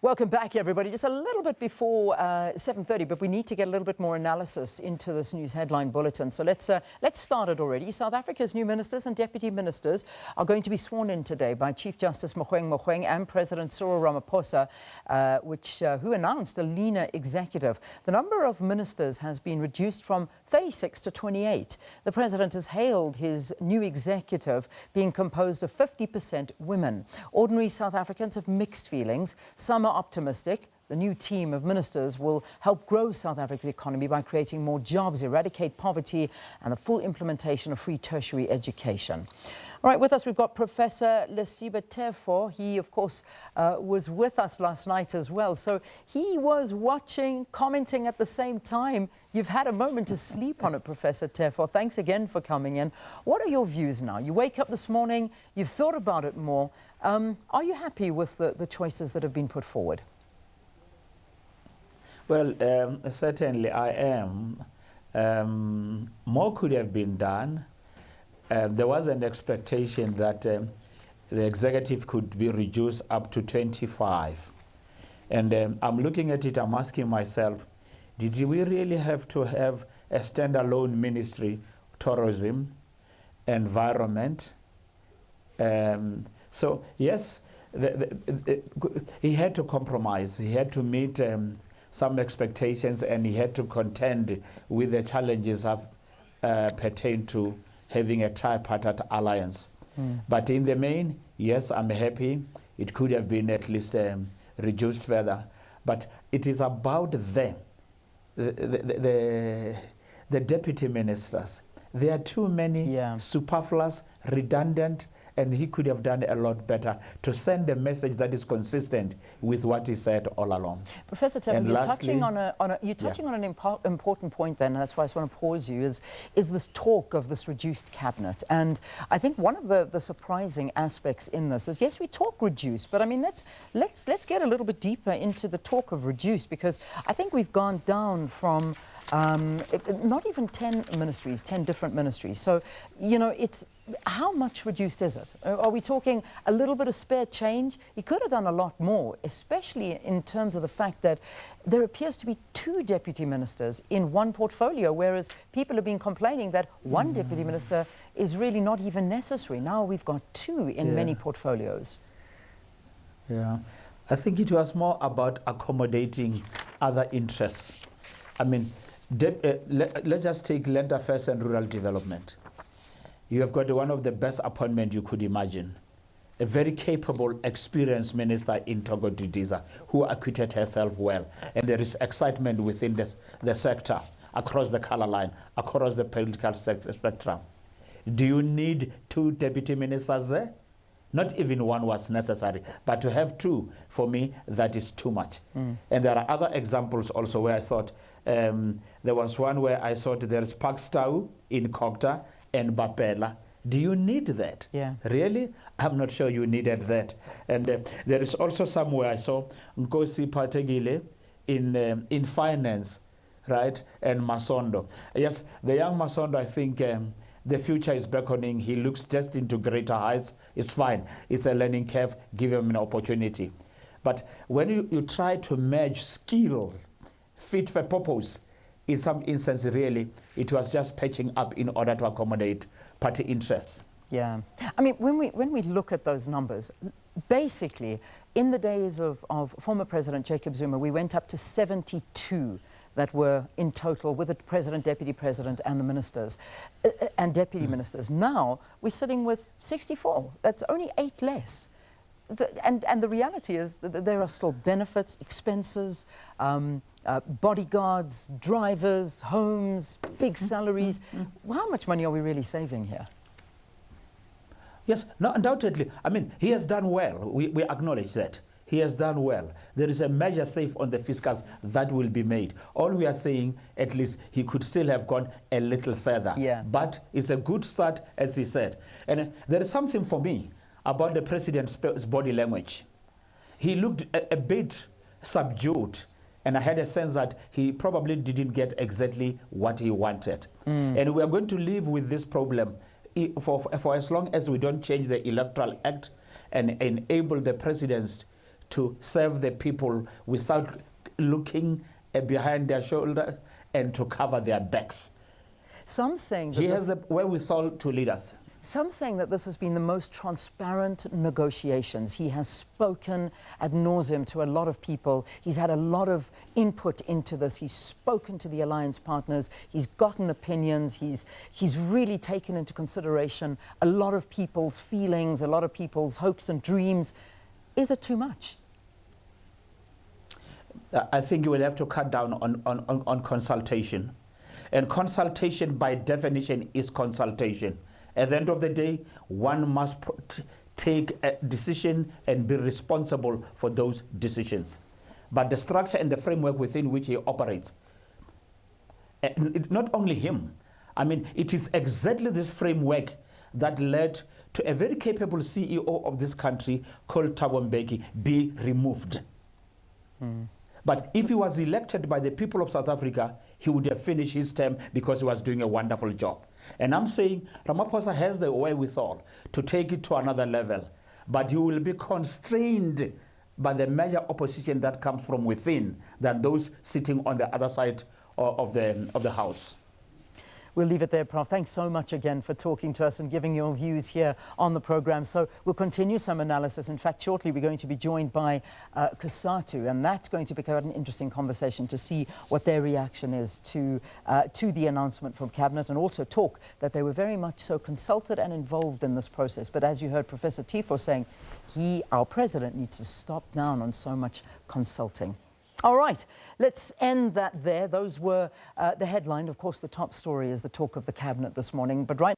Welcome back, everybody. Just a little bit before 7:30, but we need to get a little bit more analysis into this news headline bulletin. So let's start it already. South Africa's new ministers and deputy ministers are going to be sworn in today by Chief Justice Mogoeng Mogoeng and President Cyril Ramaphosa, who announced a leaner executive. The number of ministers has been reduced from 36 to 28. The president has hailed his new executive being composed of 50% women. Ordinary South Africans have mixed feelings. Some are optimistic. The new team of ministers will help grow South Africa's economy by creating more jobs, eradicate poverty, and the full implementation of free tertiary education. All right, with us we've got Professor Lesiba Tefo. He, of course, was with us last night as well. So he was watching, commenting at the same time. You've had a moment to sleep on it, Professor Tefo. Thanks again for coming in. What are your views now? You wake up this morning, you've thought about it more. Are you happy with the choices that have been put forward? Well, certainly I am. More could have been done. There was an expectation that the executive could be reduced up to 25. And I'm looking at it, I'm asking myself, did we really have to have a standalone ministry, tourism, environment? So yes, he had to compromise. He had to meet some expectations, and he had to contend with the challenges that pertain to having a tripartite alliance. But in the main, yes, I'm happy. It could have been at least reduced further. But it is about the deputy ministers. There are too many superfluous, redundant, and he could have done a lot better to send a message that is consistent with what he said all along. Professor Tefo, you're touching on an important point then, and that's why I just want to pause you, is this talk of this reduced cabinet. And I think one of the surprising aspects in this is, yes, we talk reduced, but I mean, let's get a little bit deeper into the talk of reduced, because I think we've gone down from not even 10 ministries, 10 different ministries. So, you know, how much reduced is it? Are we talking a little bit of spare change? He could have done a lot more, especially in terms of the fact that there appears to be 2 deputy ministers in one portfolio, whereas people have been complaining that one deputy minister is really not even necessary. Now we've got 2 in many portfolios. Yeah, I think it was more about accommodating other interests. I mean, let's just take land affairs and rural development. You have got one of the best appointments you could imagine. A very capable, experienced minister in Togo Didiza who acquitted herself well. And there is excitement within the sector, across the color line, across the political spectrum. Do you need 2 deputy ministers there? Not even one was necessary, but to have 2, for me, that is too much. And there are other examples also where I thought, there was one where I thought there is Pakstow in Kokta and Bapela. Do you need that? Yeah. Really? I'm not sure you needed that. And there is also somewhere I saw Nkosi Pategile in finance, right? And Masondo. Yes, the young Masondo, I think the future is beckoning. He looks destined to greater heights. It's fine. It's a learning curve. Give him an opportunity. But when you try to merge skill, fit for purpose, in some instances, really, it was just patching up in order to accommodate party interests. Yeah. I mean, when we look at those numbers, basically, in the days of former President Jacob Zuma, we went up to 72 that were in total with the president, deputy president, and the ministers, and deputy ministers. Now, we're sitting with 64. That's only 8 less. And the reality is that there are still benefits, expenses, bodyguards, drivers, homes, big salaries. How much money are we really saving here? Yes, no, undoubtedly. I mean, he has done well. We acknowledge that. He has done well. There is a measure safe on the fiscus that will be made. All we are saying, at least, he could still have gone a little further. Yeah. But it's a good start, as he said. And there is something for me about the president's body language. He looked a bit subdued, and I had a sense that he probably didn't get exactly what he wanted. And we are going to live with this problem for as long as we don't change the Electoral Act and enable the presidents to serve the people without looking behind their shoulder and to cover their backs. Some saying that he has the wherewithal to lead us. Some saying that this has been the most transparent negotiations. He has spoken ad nauseum to a lot of people. He's had a lot of input into this. He's spoken to the alliance partners. He's gotten opinions. He's really taken into consideration a lot of people's feelings, a lot of people's hopes and dreams. Is it too much? I think you will have to cut down on consultation. And consultation, by definition, is consultation. At the end of the day, one must take a decision and be responsible for those decisions. But the structure and the framework within which he operates, not only him, I mean, it is exactly this framework that led to a very capable CEO of this country called Thabo Mbeki be removed. But if he was elected by the people of South Africa, he would have finished his term because he was doing a wonderful job. And I'm saying Ramaphosa has the wherewithal to take it to another level, but he will be constrained by the major opposition that comes from within than those sitting on the other side of the House. We'll leave it there, Prof. Thanks so much again for talking to us and giving your views here on the program. So we'll continue some analysis. In fact, shortly we're going to be joined by COSATU, and that's going to be quite an interesting conversation to see what their reaction is to the announcement from Cabinet, and also talk that they were very much so consulted and involved in this process. But as you heard Professor Tefo saying, our president needs to stop down on so much consulting. All right, let's end that there. Those were the headline. Of course, the top story is the talk of the Cabinet this morning. But right